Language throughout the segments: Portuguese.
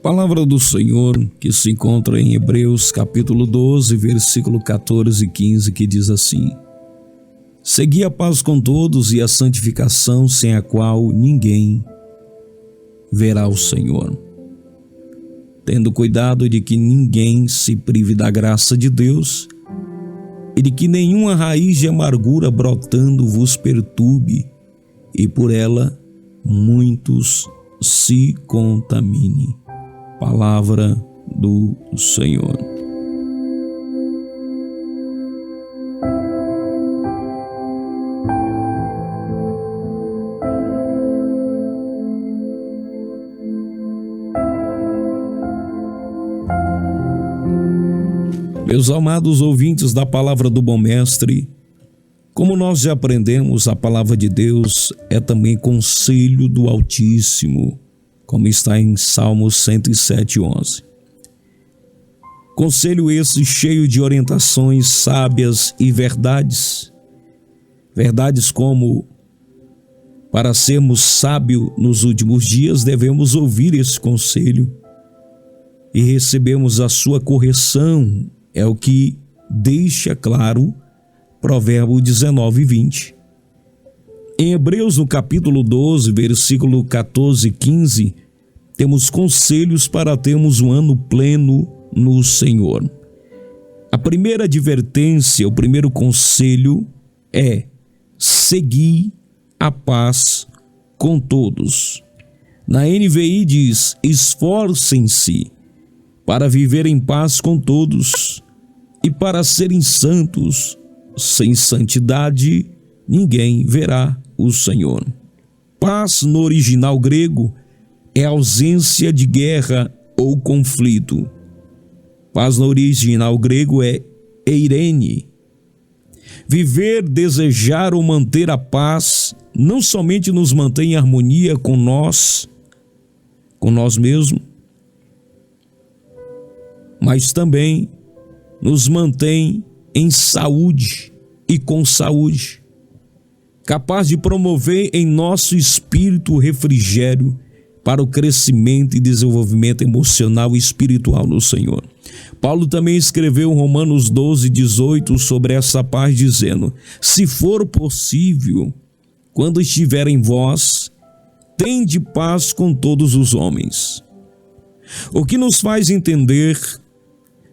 Palavra do Senhor que se encontra em Hebreus capítulo 12, versículo 14 e 15, que diz assim: Segui a paz com todos e a santificação, sem a qual ninguém verá o Senhor. Tendo cuidado de que ninguém se prive da graça de Deus e de que nenhuma raiz de amargura brotando vos perturbe e por ela muitos se contamine. Palavra do Senhor. Meus amados ouvintes da Palavra do Bom Mestre, como nós já aprendemos, a Palavra de Deus é também conselho do Altíssimo, como está em Salmos 107:11. Conselho esse cheio de orientações sábias e verdades. Verdades como, para sermos sábios nos últimos dias, devemos ouvir esse conselho e recebemos a sua correção. É o que deixa claro Provérbio 19:20. Em Hebreus, no capítulo 12, versículo 14 e 15, temos conselhos para termos um ano pleno no Senhor. A primeira advertência, o primeiro conselho é: seguir a paz com todos. Na NVI diz: esforcem-se para viver em paz com todos e para serem santos. Sem santidade, ninguém verá o Senhor. Paz, no original grego, é ausência de guerra ou conflito. Paz, no original grego, é eirene. Viver, desejar ou manter a paz não somente nos mantém em harmonia com nós mesmos, mas também nos mantém em saúde e com saúde, capaz de promover em nosso espírito o refrigério para o crescimento e desenvolvimento emocional e espiritual no Senhor. Paulo também escreveu em Romanos 12:18 sobre essa paz, dizendo: se for possível, quando estiver em vós, tende paz com todos os homens. O que nos faz entender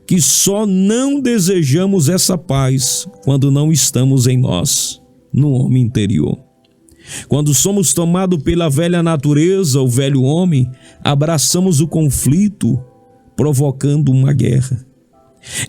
que só não desejamos essa paz quando não estamos em nós, no homem interior. Quando somos tomados pela velha natureza, o velho homem, abraçamos o conflito, provocando uma guerra.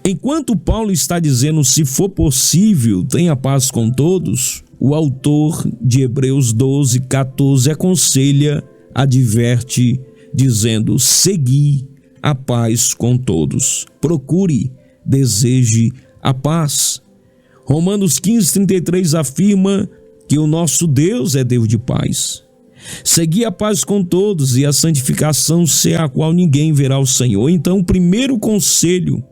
Enquanto Paulo está dizendo, se for possível, tenha paz com todos, o autor de Hebreus 12:14 aconselha, adverte, dizendo: segui a paz com todos. Procure, deseje a paz. Romanos 15:33 afirma que o nosso Deus é Deus de paz. Segui a paz com todos e a santificação, sem a qual ninguém verá o Senhor. Então, o primeiro conselho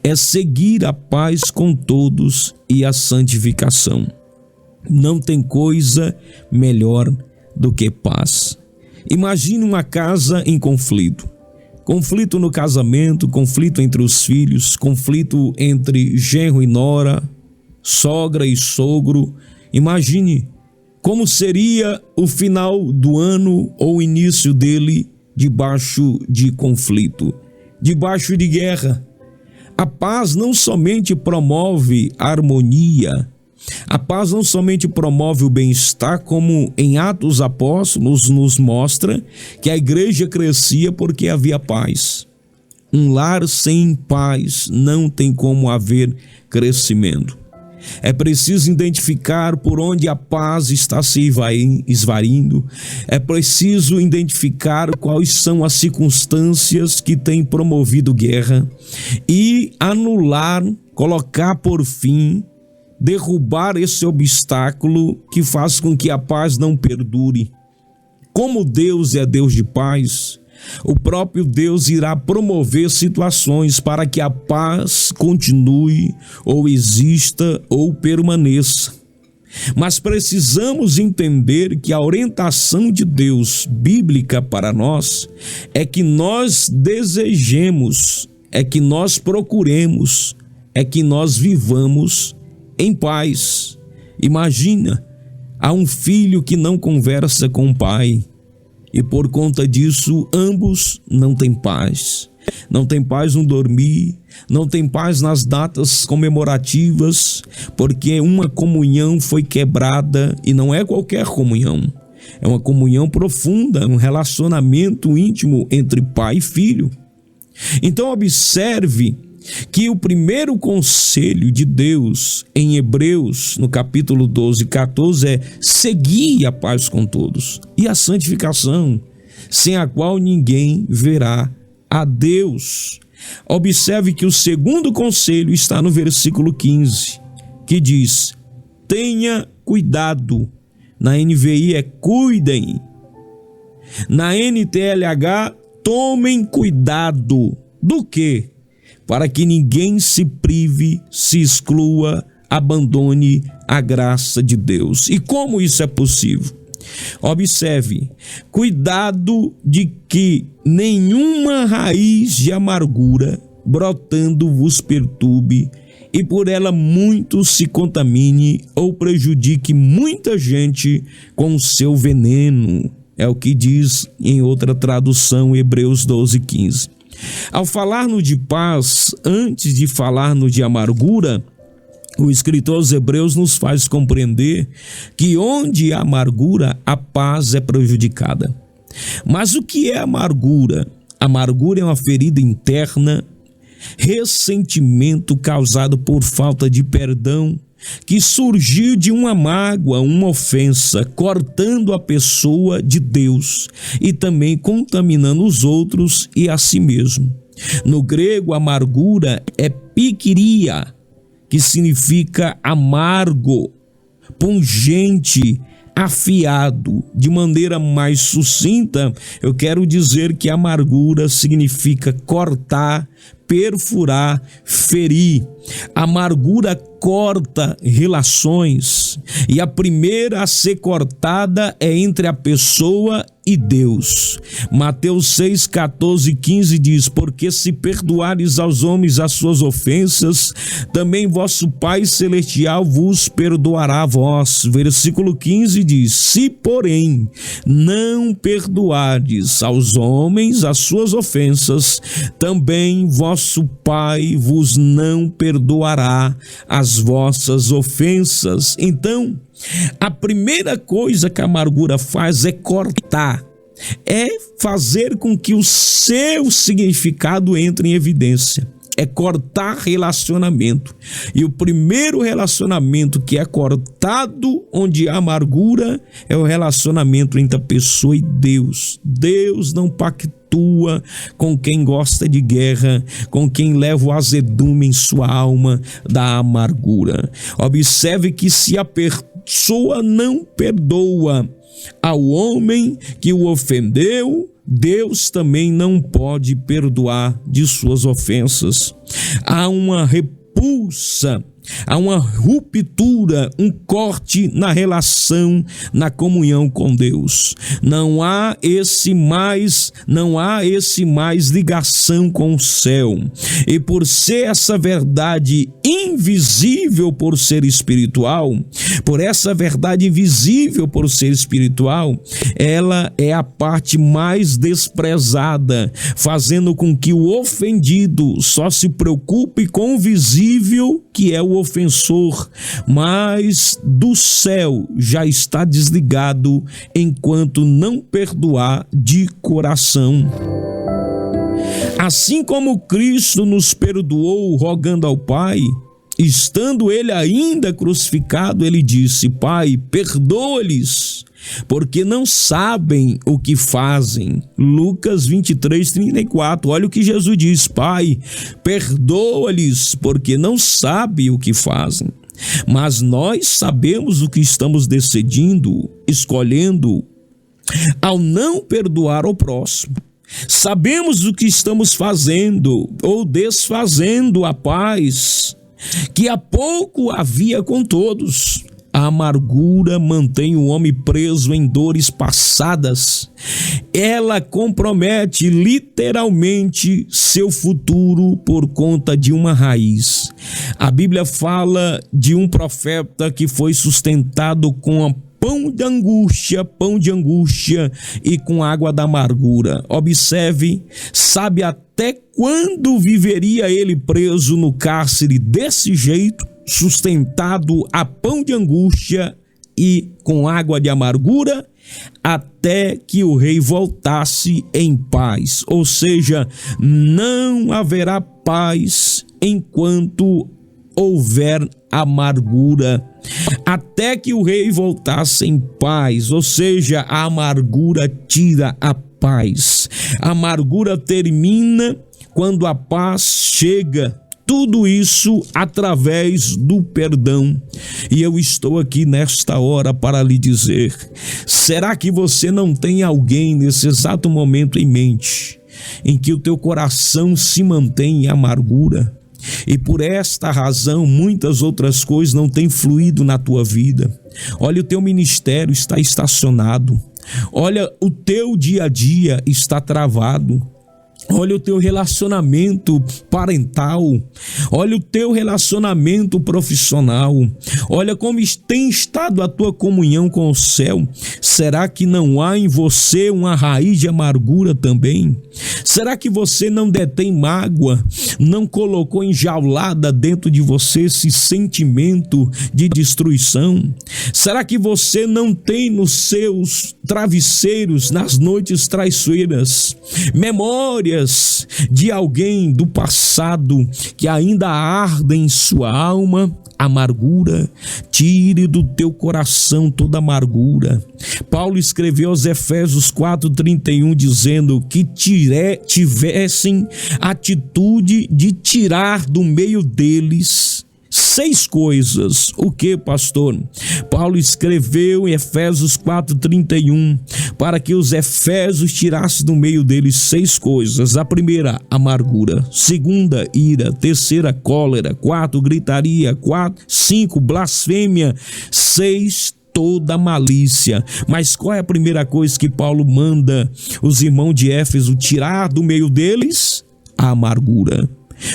é seguir a paz com todos e a santificação. Não tem coisa melhor do que paz. Imagine uma casa em conflito. Conflito no casamento, conflito entre os filhos, conflito entre genro e nora, sogra e sogro. Imagine como seria o final do ano ou o início dele debaixo de conflito, debaixo de guerra. A paz não somente promove a harmonia, a paz não somente promove o bem-estar, como em Atos Apóstolos nos mostra que a igreja crescia porque havia paz. Um lar sem paz não tem como haver crescimento. É preciso identificar por onde a paz está se esvaindo. É preciso identificar quais são as circunstâncias que têm promovido guerra e anular, colocar por fim, derrubar esse obstáculo que faz com que a paz não perdure. Como Deus é Deus de paz, o próprio Deus irá promover situações para que a paz continue, ou exista, ou permaneça. Mas precisamos entender que a orientação de Deus bíblica para nós é que nós desejemos, é que nós procuremos, é que nós vivamos em paz. Imagina, há um filho que não conversa com o pai e por conta disso ambos não têm paz. Não tem paz no dormir, não tem paz nas datas comemorativas, porque uma comunhão foi quebrada e não é qualquer comunhão. É uma comunhão profunda, um relacionamento íntimo entre pai e filho. Então observe que o primeiro conselho de Deus em Hebreus, no capítulo 12, 14, é seguir a paz com todos e a santificação, sem a qual ninguém verá a Deus. Observe que o segundo conselho está no versículo 15, que diz: tenha cuidado. Na NVI é cuidem. Na NTLH, tomem cuidado. Do quê? Para que ninguém se prive, se exclua, abandone a graça de Deus. E como isso é possível? Observe, cuidado de que nenhuma raiz de amargura brotando vos perturbe e por ela muito se contamine ou prejudique muita gente com o seu veneno. É o que diz em outra tradução, Hebreus 12, 15. Ao falar-nos de paz, antes de falar-nos de amargura, o escritor aos Hebreus nos faz compreender que onde há amargura, a paz é prejudicada. Mas o que é amargura? Amargura é uma ferida interna, ressentimento causado por falta de perdão, que surgiu de uma mágoa, uma ofensa, cortando a pessoa de Deus e também contaminando os outros e a si mesmo. No grego, amargura é piquiria, que significa amargo, pungente, afiado. De maneira mais sucinta, eu quero dizer que amargura significa cortar, perfurar, ferir. Amargura corta relações, e a primeira a ser cortada é entre a pessoa e Deus. Mateus 6, 14 e 15 diz: porque se perdoares aos homens as suas ofensas, também vosso Pai Celestial vos perdoará a vós. Versículo 15 diz: se porém não perdoares aos homens as suas ofensas, também vosso Pai vos não perdoará as vossas ofensas. Então, a primeira coisa que a amargura faz é cortar, é fazer com que o seu significado entre em evidência, é cortar relacionamento. E o primeiro relacionamento que é cortado, onde há amargura, é o relacionamento entre a pessoa e Deus. Deus não pactua com quem gosta de guerra, com quem leva o azedume em sua alma da amargura. Observe que se a pessoa não perdoa ao homem que o ofendeu, Deus também não pode perdoar de suas ofensas. Há uma repulsa, há uma ruptura, um corte na relação, na comunhão com Deus. Não há esse mais ligação com o céu. E por ser essa verdade invisível por ser espiritual, por essa verdade invisível por ser espiritual, ela é a parte mais desprezada, fazendo com que o ofendido só se preocupe com o visível, que é o ofensor, mas do céu já está desligado enquanto não perdoar de coração. Assim como Cristo nos perdoou rogando ao Pai, estando ele ainda crucificado, ele disse: Pai, perdoa-lhes, porque não sabem o que fazem. Lucas 23, 34. Olha o que Jesus diz: Pai, perdoa-lhes, porque não sabem o que fazem. Mas nós sabemos o que estamos decidindo, escolhendo, ao não perdoar o próximo. Sabemos o que estamos fazendo ou desfazendo a paz que há pouco havia com todos. A amargura mantém o homem preso em dores passadas. Ela compromete literalmente seu futuro por conta de uma raiz. A Bíblia fala de um profeta que foi sustentado com a pão de angústia e com água da amargura. Observe, sabe até quando viveria ele preso no cárcere desse jeito, sustentado a pão de angústia e com água de amargura? Até que o rei voltasse em paz. Ou seja, não haverá paz enquanto houver amargura, até que o rei voltasse em paz. Ou seja, a amargura tira a paz. A amargura termina quando a paz chega. Tudo isso através do perdão. E eu estou aqui nesta hora para lhe dizer: será que você não tem alguém nesse exato momento em mente, em que o teu coração se mantém em amargura? E por esta razão, muitas outras coisas não têm fluído na tua vida. Olha, o teu ministério está estacionado. Olha, o teu dia a dia está travado. Olha o teu relacionamento parental, olha o teu relacionamento profissional, olha como tem estado a tua comunhão com o céu. Será que não há em você uma raiz de amargura também? Será que você não detém mágoa, não colocou enjaulada dentro de você esse sentimento de destruição? Será que você não tem nos seus travesseiros, nas noites traiçoeiras, memórias de alguém do passado que ainda arde em sua alma? Amargura, tire do teu coração toda amargura. Paulo escreveu aos Efésios 4:31 dizendo que tivessem atitude de tirar do meio deles 6 coisas. O que, pastor? Paulo escreveu em Efésios 4:31 para que os efésios tirassem do meio deles 6 coisas. A primeira, amargura. Segunda, ira. Terceira, cólera. 4, gritaria. 5, blasfêmia. 6, toda malícia. Mas qual é a primeira coisa que Paulo manda os irmãos de Éfeso tirar do meio deles? A amargura.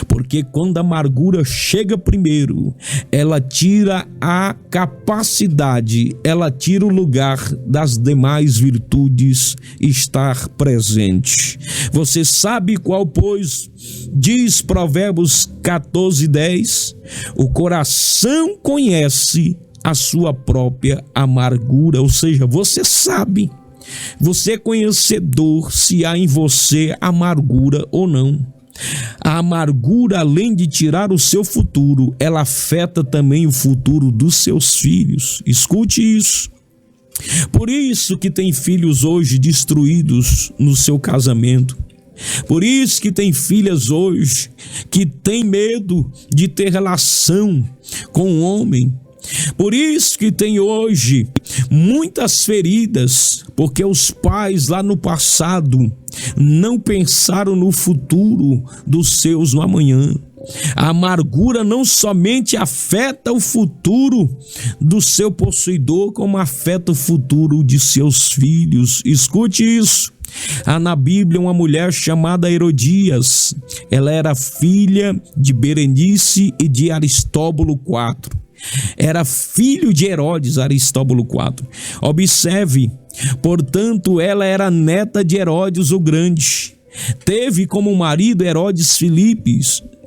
Porque quando a amargura chega primeiro, ela tira a capacidade, ela tira o lugar das demais virtudes estar presente. Você sabe qual, pois, diz Provérbios 14:10? O coração conhece a sua própria amargura, ou seja, você sabe, você é conhecedor se há em você amargura ou não. A amargura, além de tirar o seu futuro, ela afeta também o futuro dos seus filhos. Escute isso. Por isso que tem filhos hoje destruídos no seu casamento. Por isso que tem filhas hoje que têm medo de ter relação com o homem. Por isso que tem hoje muitas feridas, porque os pais lá no passado não pensaram no futuro dos seus no amanhã. A amargura não somente afeta o futuro do seu possuidor, como afeta o futuro de seus filhos. Escute isso. Há na Bíblia uma mulher chamada Herodias. Ela era filha de Berenice e de Aristóbulo IV. Era filho de Herodes, Aristóbulo IV. Observe, portanto, ela era neta de Herodes o Grande. Teve como marido Herodes Filipe,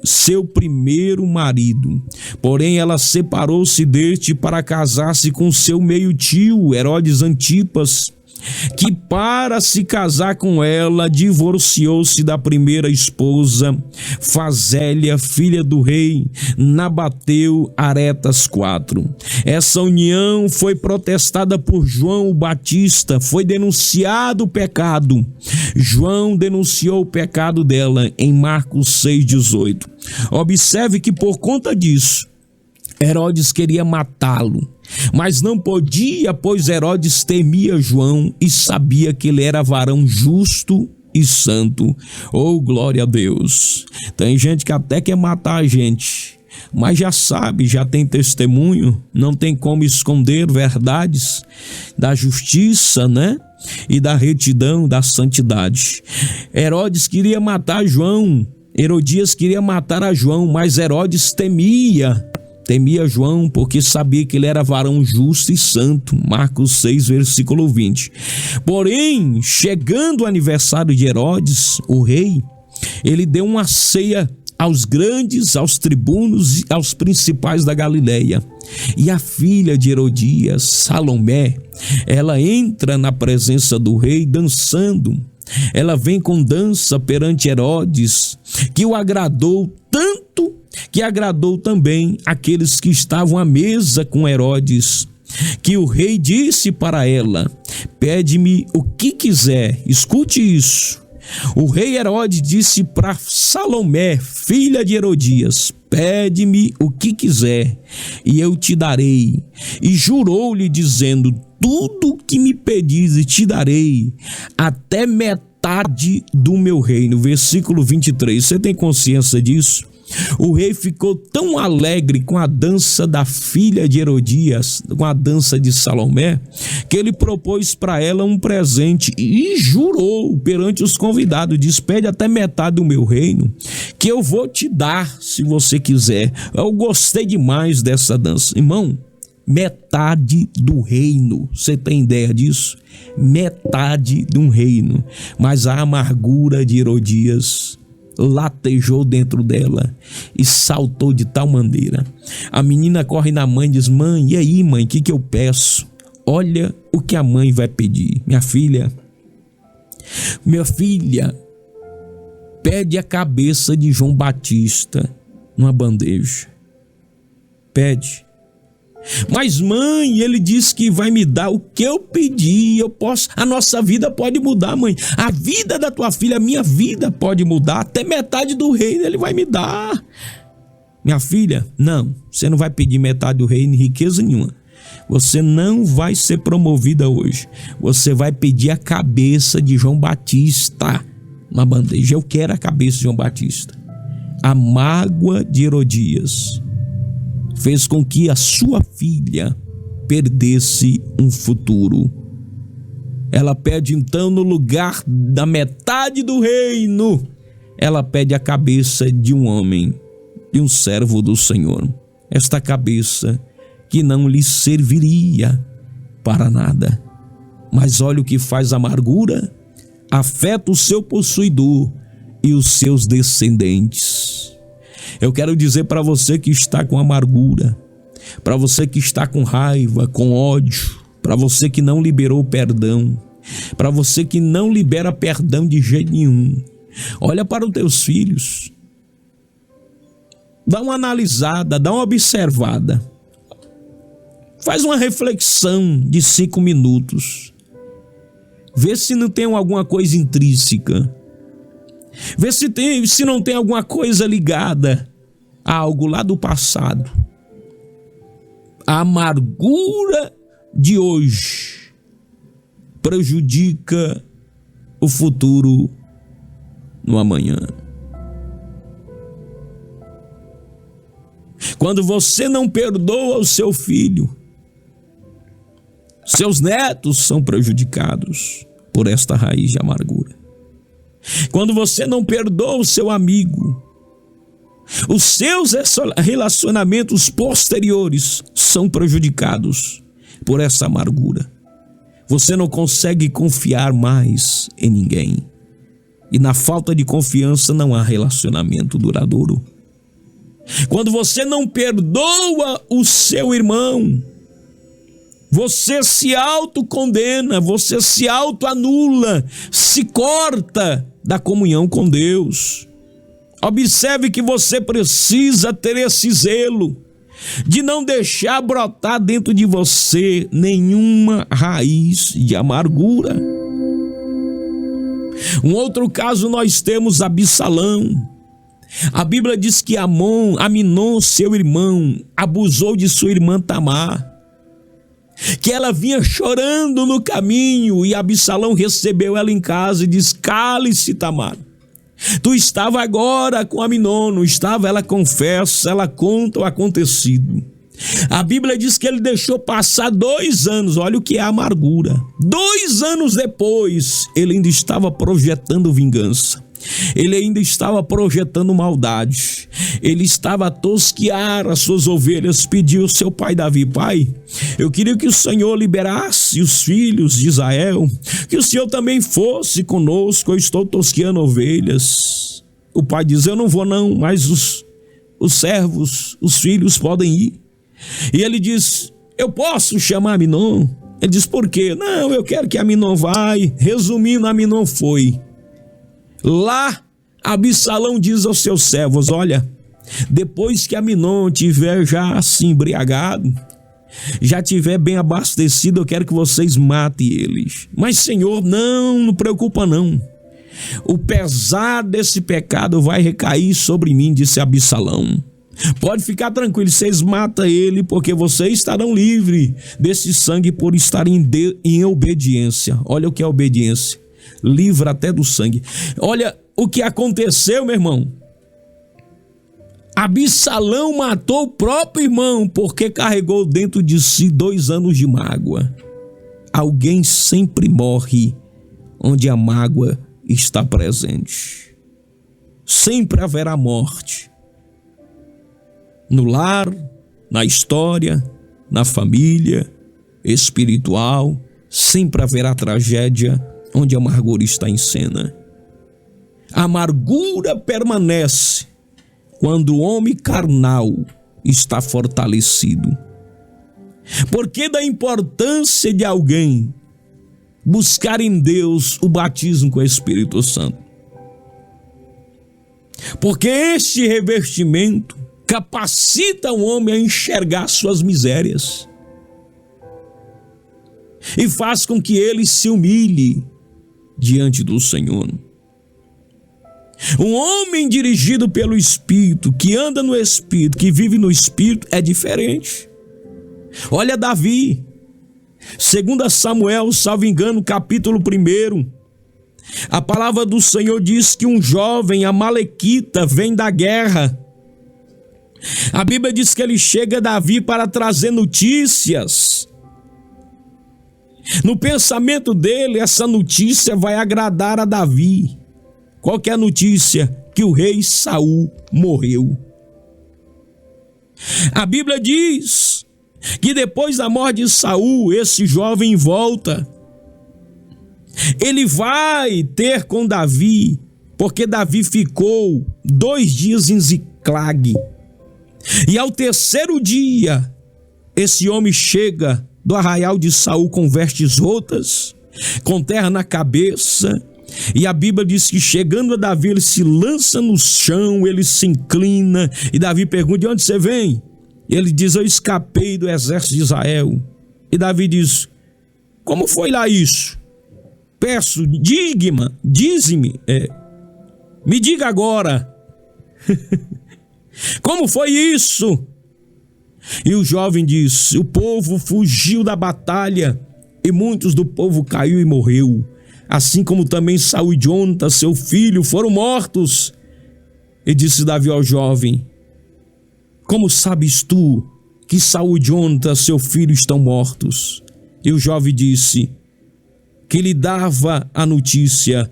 seu primeiro marido. Porém, ela separou-se deste para casar-se com seu meio-tio, Herodes Antipas, que para se casar com ela, divorciou-se da primeira esposa, Fazélia, filha do rei Nabateu Aretas IV. Essa união foi protestada por João o Batista, foi denunciado o pecado. João denunciou o pecado dela em Marcos 6,18. Observe que por conta disso, Herodes queria matá-lo, mas não podia, pois Herodes temia João e sabia que ele era varão justo e santo. Oh, glória a Deus! Tem gente que até quer matar a gente, mas já sabe, já tem testemunho, não tem como esconder verdades da justiça, né? E da retidão, da santidade. Herodes queria matar João, Herodias queria matar a João, mas Herodes temia João, porque sabia que ele era varão justo e santo. Marcos 6, versículo 20. Porém, chegando o aniversário de Herodes, o rei, ele deu uma ceia aos grandes, aos tribunos e aos principais da Galileia. E a filha de Herodias, Salomé, ela entra na presença do rei dançando. Ela vem com dança perante Herodes, que o agradou tanto, que agradou também aqueles que estavam à mesa com Herodes, que o rei disse para ela: pede-me o que quiser. Escute isso. O rei Herodes disse para Salomé, filha de Herodias: pede-me o que quiser e eu te darei. E jurou-lhe dizendo: tudo que me pedires te darei, até metade do meu reino. Versículo 23. Você tem consciência disso? O rei ficou tão alegre com a dança da filha de Herodias, com a dança de Salomé, que ele propôs para ela um presente e jurou perante os convidados: diz: pede até metade do meu reino, que eu vou te dar se você quiser. Eu gostei demais dessa dança, irmão. Metade do reino, você tem ideia disso? Metade de um reino. Mas a amargura de Herodias latejou dentro dela e saltou de tal maneira. A menina corre na mãe e diz: mãe, e aí, mãe, o que eu peço? Olha o que a mãe vai pedir. Minha filha, pede a cabeça de João Batista numa bandeja. Pede. Mas mãe, ele disse que vai me dar o que eu pedi. Eu posso, a nossa vida pode mudar, mãe. A vida da tua filha, a minha vida pode mudar. Até metade do reino ele vai me dar. Minha filha, não, você não vai pedir metade do reino, riqueza nenhuma. Você não vai ser promovida hoje. Você vai pedir a cabeça de João Batista na bandeja. Eu quero a cabeça de João Batista. A mágoa de Herodias fez com que a sua filha perdesse um futuro. Ela pede então, no lugar da metade do reino, ela pede a cabeça de um homem, de um servo do Senhor. Esta cabeça que não lhe serviria para nada. Mas olha o que faz a amargura: afeta o seu possuidor e os seus descendentes. Eu quero dizer para você que está com amargura, para você que está com raiva, com ódio, para você que não liberou perdão, para você que não libera perdão de jeito nenhum. Olha para os teus filhos, dá uma analisada, dá uma observada, faz uma reflexão de 5 minutos, vê se não tem alguma coisa intrínseca. Vê se não tem alguma coisa ligada a algo lá do passado. A amargura de hoje prejudica o futuro no amanhã. Quando você não perdoa o seu filho, seus netos são prejudicados por esta raiz de amargura. Quando você não perdoa o seu amigo, os seus relacionamentos posteriores são prejudicados por essa amargura. Você não consegue confiar mais em ninguém. E na falta de confiança não há relacionamento duradouro. Quando você não perdoa o seu irmão, você se autocondena, você se autoanula, se corta da comunhão com Deus. Observe que você precisa ter esse zelo de não deixar brotar dentro de você nenhuma raiz de amargura. Um outro caso nós temos Absalão. A Bíblia diz que Aminon, seu irmão, abusou de sua irmã Tamar, que ela vinha chorando no caminho, e Absalão recebeu ela em casa e diz: cale-se, Tamar, Tu estava agora com Aminon, não estava? Ela confessa, ela conta o acontecido. A Bíblia diz que ele deixou passar 2 anos, olha o que é a amargura. 2 anos depois, ele ainda estava projetando vingança. Ele ainda estava projetando maldade. Ele estava a tosquiar as suas ovelhas. Pediu ao seu pai Davi: pai, eu queria que o Senhor liberasse os filhos de Israel, que o Senhor também fosse conosco, eu estou tosquiando ovelhas. O pai diz: eu não vou não, mas os servos, os filhos podem ir. E ele diz: eu posso chamar Aminon? Ele diz: por quê? Não, eu quero que Aminon vai. Resumindo, Aminon foi. Lá, Absalão diz aos seus servos: olha, depois que Aminon tiver já se embriagado, já tiver bem abastecido, eu quero que vocês matem eles. Mas Senhor, não preocupa não. O pesar desse pecado vai recair sobre mim, disse Absalão. Pode ficar tranquilo, vocês matam ele, porque vocês estarão livres desse sangue por estarem em obediência. Olha o que é obediência. Livra até do sangue. Olha o que aconteceu, meu irmão. Absalão matou o próprio irmão porque carregou dentro de si 2 anos de mágoa. Alguém sempre morre onde a mágoa está presente. Sempre haverá morte. No lar, na história, na família, espiritual, sempre haverá tragédia onde a amargura está em cena. A amargura permanece quando o homem carnal está fortalecido. Por que da importância de alguém buscar em Deus o batismo com o Espírito Santo? Porque este revestimento capacita o homem a enxergar suas misérias e faz com que ele se humilhe diante do Senhor. Um homem dirigido pelo Espírito, que anda no Espírito, que vive no Espírito, é diferente. Olha Davi, 2 Samuel, salvo engano, capítulo 1. A palavra do Senhor diz que um jovem amalequita vem da guerra. A Bíblia diz que ele chega a Davi para trazer notícias. No pensamento dele, essa notícia vai agradar a Davi. Qual que é a notícia? Que o rei Saul morreu. A Bíblia diz que depois da morte de Saul, esse jovem volta. Ele vai ter com Davi, porque Davi ficou 2 dias em Ziclag. E ao 3º dia, esse homem chega do arraial de Saul com vestes rotas, com terra na cabeça, e a Bíblia diz que chegando a Davi, ele se lança no chão, ele se inclina, e Davi pergunta: de onde você vem? E ele diz: eu escapei do exército de Israel. E Davi diz: como foi lá isso? Peço, dize-me, me diga agora. Como foi isso? E o jovem disse: o povo fugiu da batalha e muitos do povo caiu e morreu, assim como também Saul e Jonatas, seu filho, foram mortos. E disse Davi ao jovem: como sabes tu que Saul e Jonatas, seu filho, estão mortos? E o jovem disse, que lhe dava a notícia,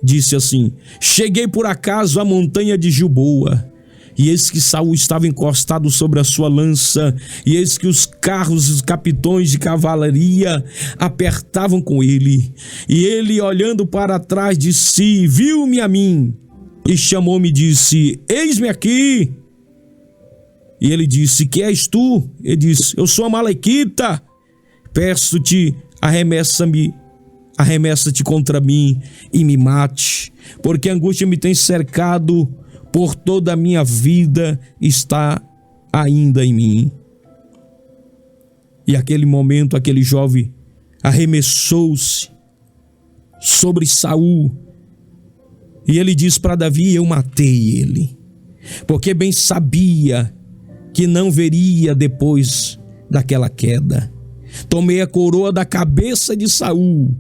disse assim: cheguei por acaso à montanha de Gilboa, e eis que Saul estava encostado sobre a sua lança, e eis que os carros e os capitões de cavalaria apertavam com ele. E ele, olhando para trás de si, viu-me a mim, e chamou-me e disse: eis-me aqui. E ele disse: que és tu? Ele disse: eu sou amalequita. Peço-te, arremessa-te contra mim e me mate, porque a angústia me tem cercado, por toda a minha vida está ainda em mim. E aquele momento, aquele jovem arremessou-se sobre Saul, e ele diz para Davi: eu matei ele, porque bem sabia que não veria depois daquela queda. Tomei a coroa da cabeça de Saul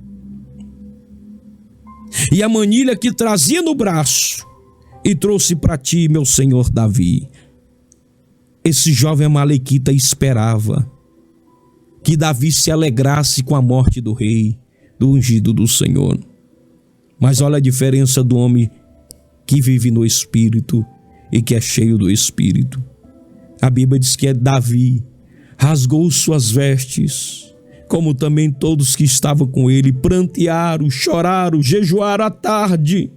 e a manilha que trazia no braço, e trouxe para ti, meu senhor Davi. Esse jovem amalequita esperava que Davi se alegrasse com a morte do rei, do ungido do Senhor. Mas olha a diferença do homem que vive no Espírito e que é cheio do Espírito. A Bíblia diz que Davi rasgou suas vestes, como também todos que estavam com ele, prantearam, choraram, jejuaram à tarde,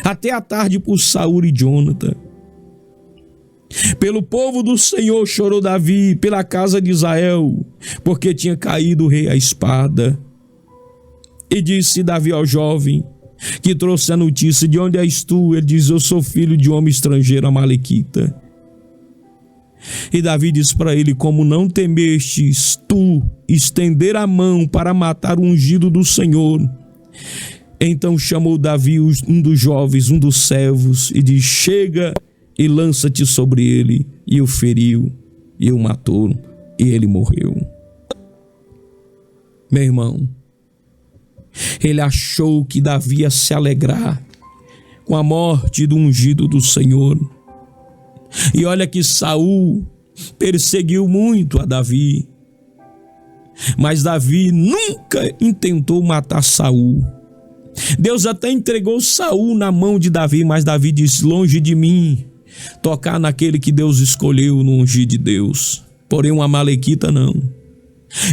até a tarde por Saul e Jonathan. Pelo povo do Senhor chorou Davi, pela casa de Israel, porque tinha caído o rei à espada. E disse Davi ao jovem que trouxe a notícia: de onde és tu? Ele diz: eu sou filho de homem estrangeiro amalequita. E Davi diz para ele: como não temestes tu estender a mão para matar o ungido do Senhor? Então chamou Davi um dos jovens, um dos servos, e diz: chega e lança-te sobre ele. E o feriu, e o matou, e ele morreu. Meu irmão, ele achou que Davi ia se alegrar com a morte do ungido do Senhor. E olha que Saul perseguiu muito a Davi, mas Davi nunca intentou matar Saul. Deus até entregou Saul na mão de Davi, mas Davi disse: longe de mim tocar naquele que Deus escolheu, no ungido de Deus. Porém um amalequita não.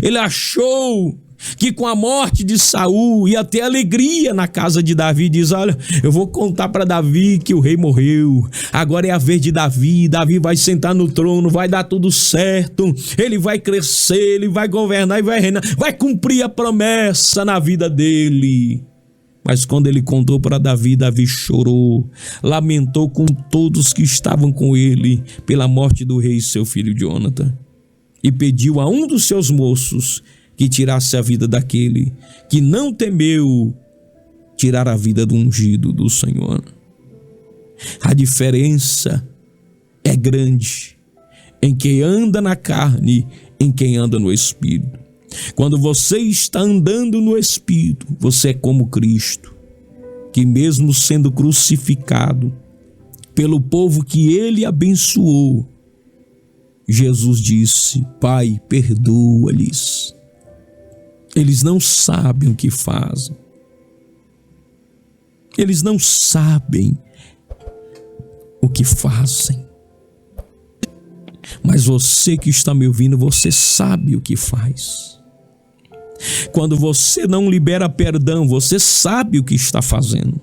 Ele achou que com a morte de Saul ia ter alegria na casa de Davi. Diz: olha, eu vou contar para Davi que o rei morreu, agora é a vez de Davi, Davi vai sentar no trono, vai dar tudo certo, ele vai crescer, ele vai governar e vai reinar, vai cumprir a promessa na vida dele. Mas quando ele contou para Davi, Davi chorou, lamentou com todos que estavam com ele pela morte do rei seu filho Jonathan, e pediu a um dos seus moços que tirasse a vida daquele que não temeu tirar a vida do ungido do Senhor. A diferença é grande em quem anda na carne, em quem anda no Espírito. Quando você está andando no Espírito, você é como Cristo, que mesmo sendo crucificado pelo povo que ele abençoou, Jesus disse: Pai, perdoa-lhes, eles não sabem o que fazem. Eles não sabem o que fazem. Mas você que está me ouvindo, você sabe o que faz. Quando você não libera perdão, você sabe o que está fazendo.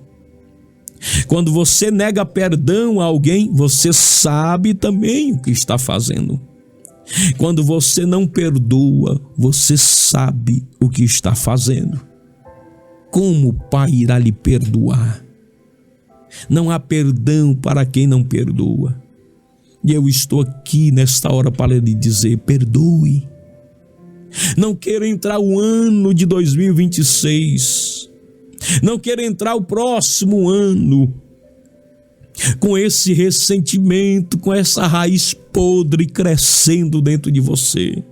Quando você nega perdão a alguém, você sabe também o que está fazendo. Quando você não perdoa, você sabe o que está fazendo. Como o Pai irá lhe perdoar? Não há perdão para quem não perdoa. E eu estou aqui nesta hora para lhe dizer: perdoe. Não quero entrar o ano de 2026. Não quero entrar o próximo ano com esse ressentimento, com essa raiz podre crescendo dentro de você.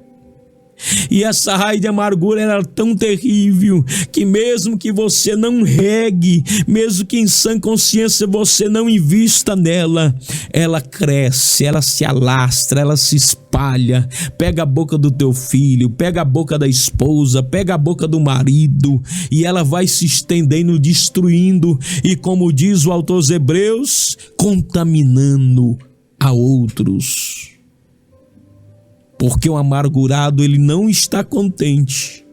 E essa raiz de amargura era tão terrível que mesmo que você não regue, mesmo que em sã consciência você não invista nela, ela cresce, ela se alastra, ela se espalha, pega a boca do teu filho, pega a boca da esposa, pega a boca do marido, e ela vai se estendendo, destruindo, e como diz o autor aos Hebreus, contaminando a outros. Porque o amargurado, ele não está contente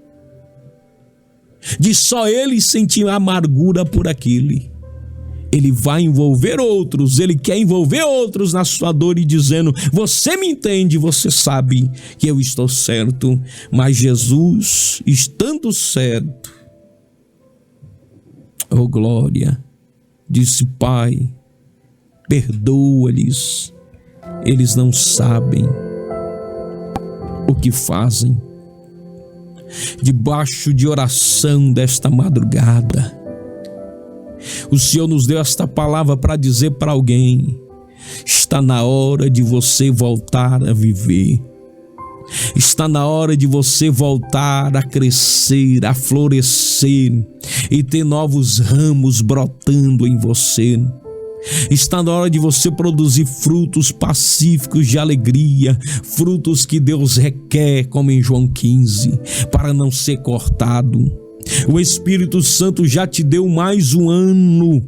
de só ele sentir amargura por aquele. Ele vai envolver outros, ele quer envolver outros na sua dor e dizendo: você me entende, você sabe que eu estou certo. Mas Jesus, estando certo, oh glória, disse: Pai, perdoa-lhes, eles não sabem o que fazem. Debaixo de oração desta madrugada, o Senhor nos deu esta palavra para dizer para alguém: está na hora de você voltar a viver. Está na hora de você voltar a crescer, a florescer. e ter novos ramos brotando em você. Está na hora de você produzir frutos pacíficos de alegria, frutos que Deus requer, como em João 15, para não ser cortado. O Espírito Santo já te deu mais um ano.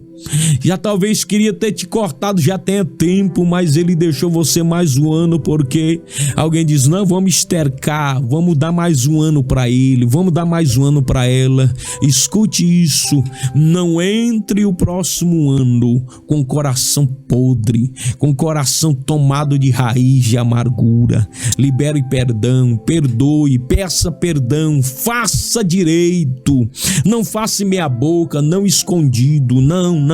Já talvez queria ter te cortado já tem tempo, mas ele deixou você mais um ano, porque alguém diz, não, vamos estercar, vamos dar mais um ano para ele, vamos dar mais um ano para ela. Escute isso, não entre o próximo ano com o coração podre, com o coração tomado de raiz de amargura. Libere perdão, perdoe, peça perdão, faça direito, não faça meia boca, não escondido, não.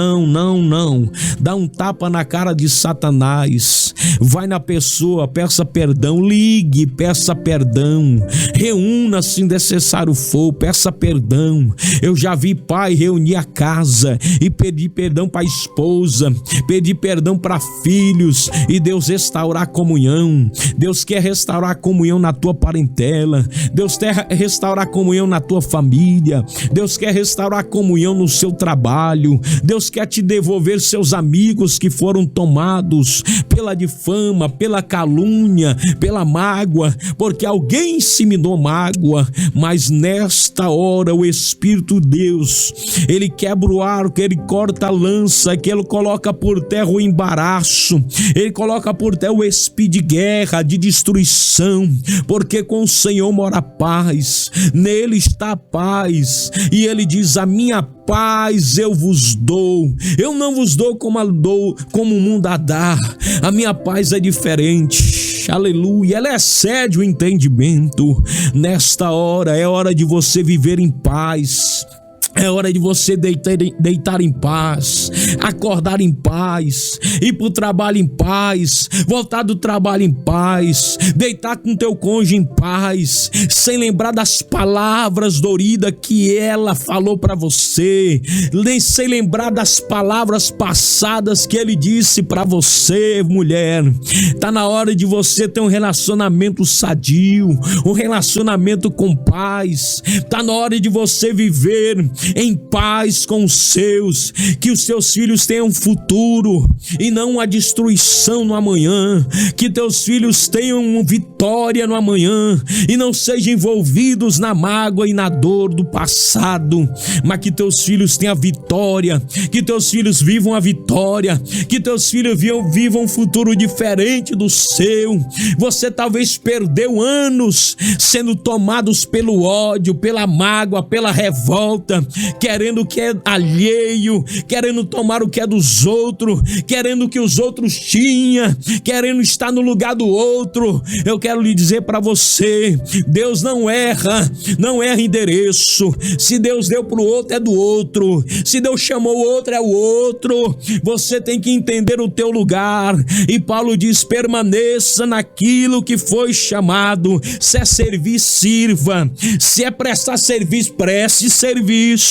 Dá um tapa na cara de Satanás. Vai na pessoa, peça perdão, ligue, peça perdão, reúna se necessário for, peça perdão. Eu já vi pai reunir a casa e pedir perdão para a esposa, pedir perdão para filhos, e Deus restaurar a comunhão. Deus quer restaurar a comunhão na tua parentela, Deus quer restaurar a comunhão na tua família, Deus quer restaurar a comunhão no seu trabalho, Deus quer te devolver seus amigos que foram tomados pela difama, pela calúnia, pela mágoa, porque alguém inseminou mágoa. Mas nesta hora o Espírito de Deus, ele quebra o arco, ele corta a lança, que ele coloca por terra o embaraço, ele coloca por terra o espírito de guerra, de destruição, porque com o Senhor mora a paz, nele está a paz, e ele diz, a minha paz eu vos dou, eu não vos dou como o mundo a dar, a minha paz é diferente, aleluia, ela excede o entendimento. Nesta hora é hora de você viver em paz. É hora de você deitar em paz, acordar em paz, ir para o trabalho em paz, voltar do trabalho em paz, deitar com teu cônjuge em paz, sem lembrar das palavras doridas que ela falou para você, nem sem lembrar das palavras passadas que ele disse para você, mulher. Tá na hora de você ter um relacionamento sadio, um relacionamento com paz. Tá na hora de você viver em paz com os seus, que os seus filhos tenham um futuro e não uma destruição no amanhã, que teus filhos tenham uma vitória no amanhã e não sejam envolvidos na mágoa e na dor do passado, mas que teus filhos tenham a vitória, que teus filhos vivam a vitória, que teus filhos vivam um futuro diferente do seu. Você talvez perdeu anos sendo tomados pelo ódio, pela mágoa, pela revolta, querendo o que é alheio, querendo tomar o que é dos outros, querendo o que os outros tinham, querendo estar no lugar do outro. Eu quero lhe dizer para você, Deus não erra endereço. Se Deus deu para o outro, é do outro. Se Deus chamou o outro, é o outro. Você tem que entender o teu lugar. E Paulo diz, permaneça naquilo que foi chamado. Se é servir, sirva. Se é prestar serviço, preste serviço.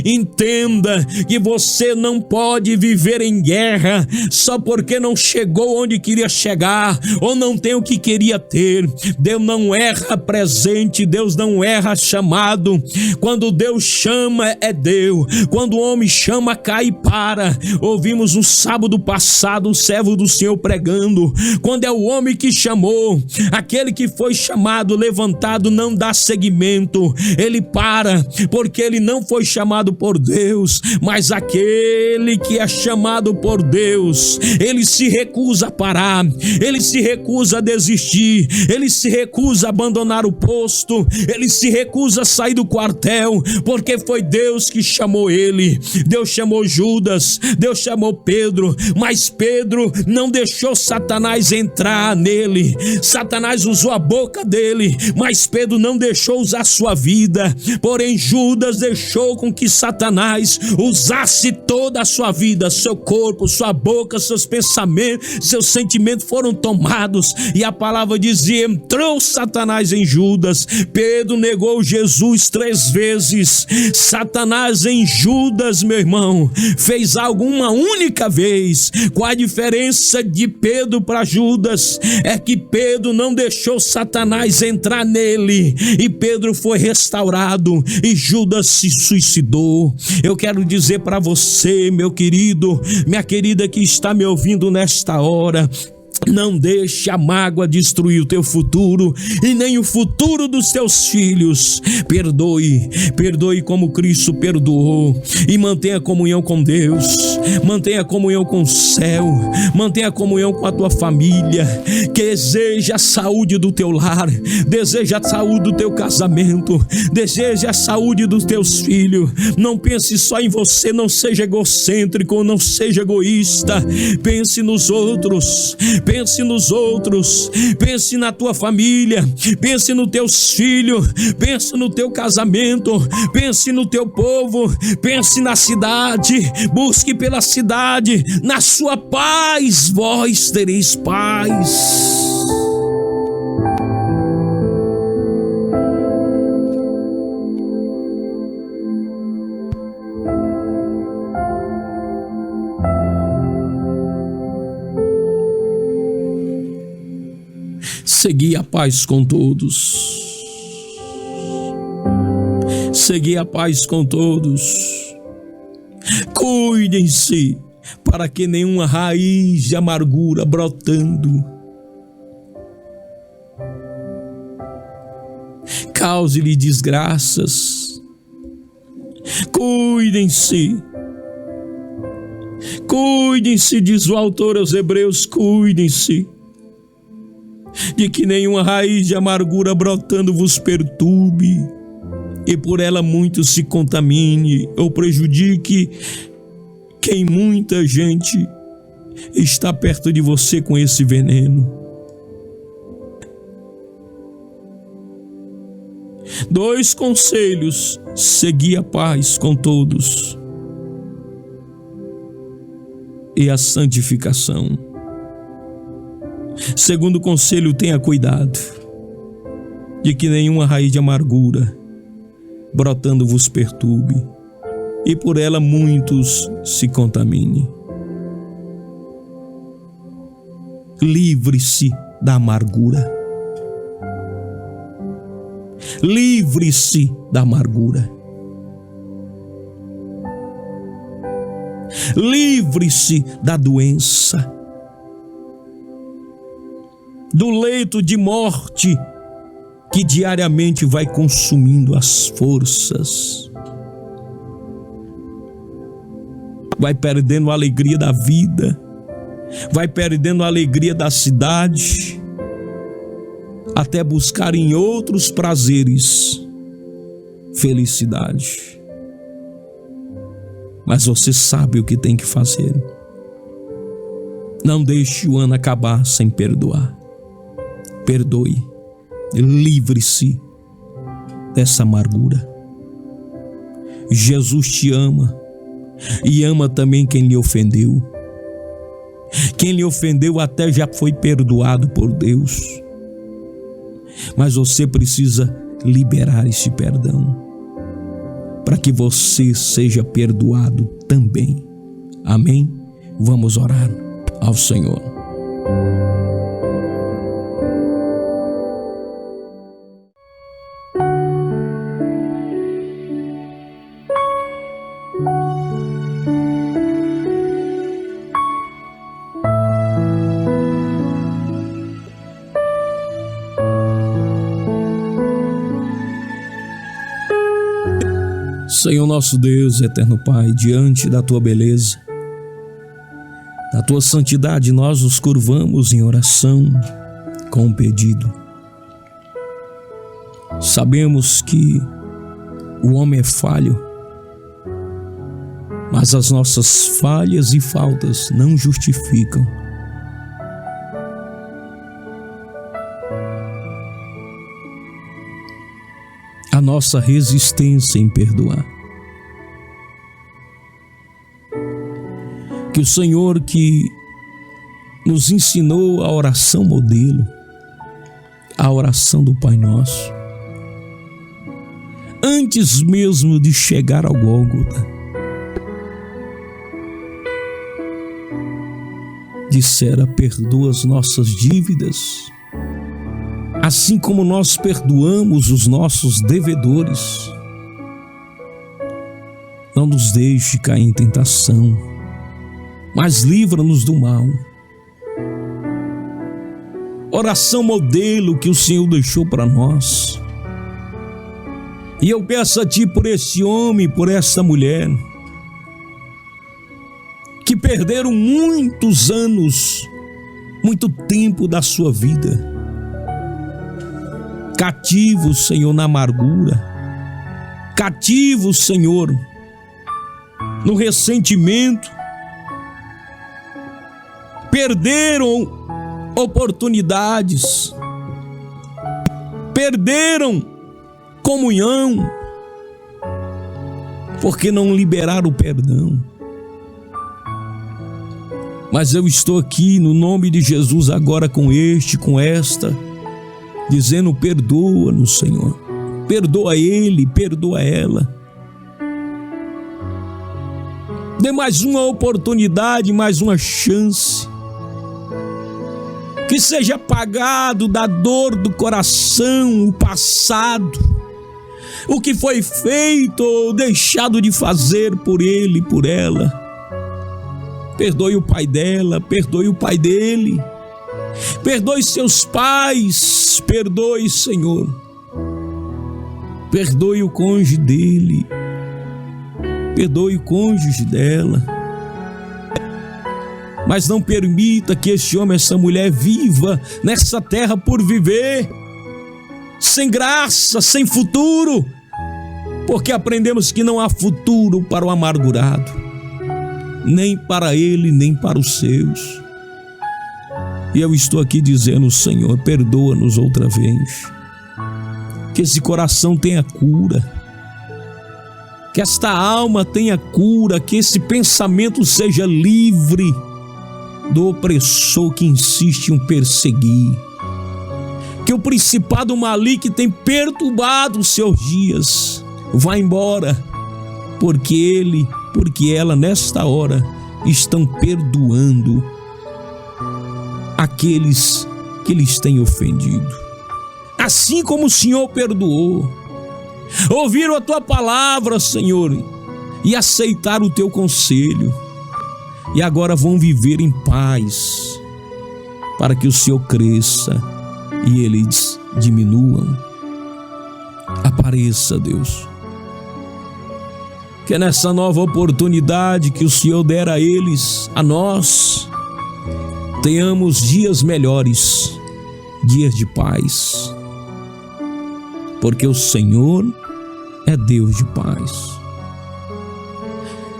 Entenda que você não pode viver em guerra só porque não chegou onde queria chegar ou não tem o que queria ter. Deus não erra presente, Deus não erra chamado. Quando Deus chama, é Deus. Quando o homem chama, cai e para. Ouvimos no sábado passado o servo do Senhor pregando. Quando é o homem que chamou, aquele que foi chamado, levantado, não dá seguimento, ele para, porque ele não foi chamado por Deus. Mas aquele que é chamado por Deus, ele se recusa a parar, ele se recusa a desistir, ele se recusa a abandonar o posto, ele se recusa a sair do quartel, porque foi Deus que chamou ele. Deus chamou Judas, Deus chamou Pedro, mas Pedro não deixou Satanás entrar nele. Satanás usou a boca dele, mas Pedro não deixou usar sua vida. Porém Judas deixou com que Satanás usasse toda a sua vida, seu corpo, sua boca, seus pensamentos, seus sentimentos foram tomados. E a palavra dizia, entrou Satanás em Judas. Pedro negou Jesus 3 vezes. Satanás em Judas, meu irmão, fez algo uma única vez. Qual a diferença de Pedro para Judas? É que Pedro não deixou Satanás entrar nele, e Pedro foi restaurado, e Judas se suicidou. Eu quero dizer para você, meu querido, minha querida que está me ouvindo nesta hora, não deixe a mágoa destruir o teu futuro e nem o futuro dos teus filhos. Perdoe como Cristo perdoou e mantenha comunhão com Deus, mantenha comunhão com o céu, mantenha comunhão com a tua família, que deseja a saúde do teu lar, deseja a saúde do teu casamento, deseja a saúde dos teus filhos. Não pense só em você, não seja egocêntrico, não seja egoísta, pense nos outros, pense na tua família, pense nos teus filhos, pense no teu casamento, pense no teu povo, pense na cidade, busque pela cidade, na sua paz vós tereis paz. Segui a paz com todos. Segui a paz com todos. Cuidem-se para que nenhuma raiz de amargura brotando cause-lhe desgraças. Cuidem-se. Cuidem-se, diz o autor aos Hebreus, cuidem-se de que nenhuma raiz de amargura brotando vos perturbe e por ela muito se contamine ou prejudique quem muita gente está perto de você com esse veneno. 2 conselhos: segui a paz com todos e a santificação. Segundo conselho, tenha cuidado de que nenhuma raiz de amargura brotando vos perturbe e por ela muitos se contaminem. Livre-se da amargura. Livre-se da amargura. Livre-se da doença, do leito de morte que diariamente vai consumindo as forças. Vai perdendo a alegria da vida, vai perdendo a alegria da cidade, até buscar em outros prazeres felicidade. Mas você sabe o que tem que fazer. Não deixe o ano acabar sem perdoar. Perdoe, livre-se dessa amargura. Jesus te ama e ama também quem lhe ofendeu. Quem lhe ofendeu até já foi perdoado por Deus, mas você precisa liberar esse perdão para que você seja perdoado também. Amém? Vamos orar ao Senhor. Senhor nosso Deus, eterno Pai, diante da Tua beleza, da Tua santidade, nós nos curvamos em oração com um pedido. Sabemos que o homem é falho, mas as nossas falhas e faltas não justificam a nossa resistência em perdoar. Que o Senhor que nos ensinou a oração modelo, a oração do Pai Nosso, antes mesmo de chegar ao Gólgota, dissera: perdoa as nossas dívidas, assim como nós perdoamos os nossos devedores. Não nos deixe cair em tentação, mas livra-nos do mal. Oração modelo que o Senhor deixou para nós. E eu peço a Ti por esse homem, por essa mulher, que perderam muitos anos, muito tempo da sua vida, cativos, Senhor, na amargura, cativos, Senhor, no ressentimento, perderam oportunidades, perderam comunhão, porque não liberaram o perdão. Mas eu estou aqui no nome de Jesus agora com esta, dizendo: perdoa-nos, Senhor, perdoa ele, perdoa ela. Dê mais uma oportunidade, mais uma chance. Que seja apagado da dor do coração o passado, o que foi feito ou deixado de fazer por ele e por ela. Perdoe o pai dela, perdoe o pai dele, perdoe seus pais, perdoe, Senhor, perdoe o cônjuge dele, perdoe o cônjuge dela. Mas não permita que este homem, essa mulher viva nessa terra por viver, sem graça, sem futuro, porque aprendemos que não há futuro para o amargurado, nem para ele, nem para os seus. E eu estou aqui dizendo: Senhor, perdoa-nos outra vez, que esse coração tenha cura, que esta alma tenha cura, que esse pensamento seja livre do opressor que insiste em perseguir, que o principado maligno que tem perturbado os seus dias vá embora, porque ela nesta hora estão perdoando aqueles que lhes têm ofendido, assim como o Senhor perdoou. Ouviram a tua palavra, Senhor, e aceitaram o teu conselho, e agora vão viver em paz, para que o Senhor cresça e eles diminuam. Apareça, Deus, que nessa nova oportunidade que o Senhor der a eles, a nós, tenhamos dias melhores, dias de paz, porque o Senhor é Deus de paz.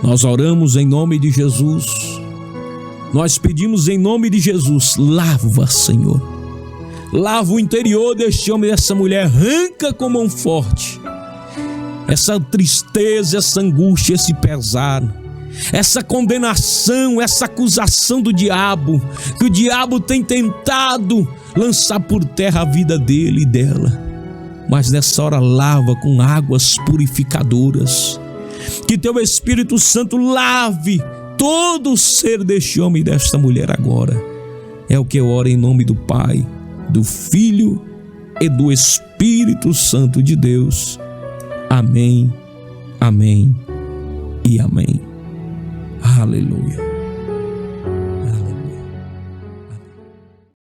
Nós oramos em nome de Jesus, nós pedimos em nome de Jesus: lava, Senhor, lava o interior deste homem e dessa mulher, arranca com mão forte essa tristeza, essa angústia, esse pesar, essa condenação, essa acusação do diabo, que o diabo tem tentado lançar por terra a vida dele e dela. Mas nessa hora lava com águas purificadoras, que teu Espírito Santo lave todo o ser deste homem e desta mulher agora. É o que eu oro em nome do Pai, do Filho e do Espírito Santo de Deus. Amém, amém e amém. Aleluia.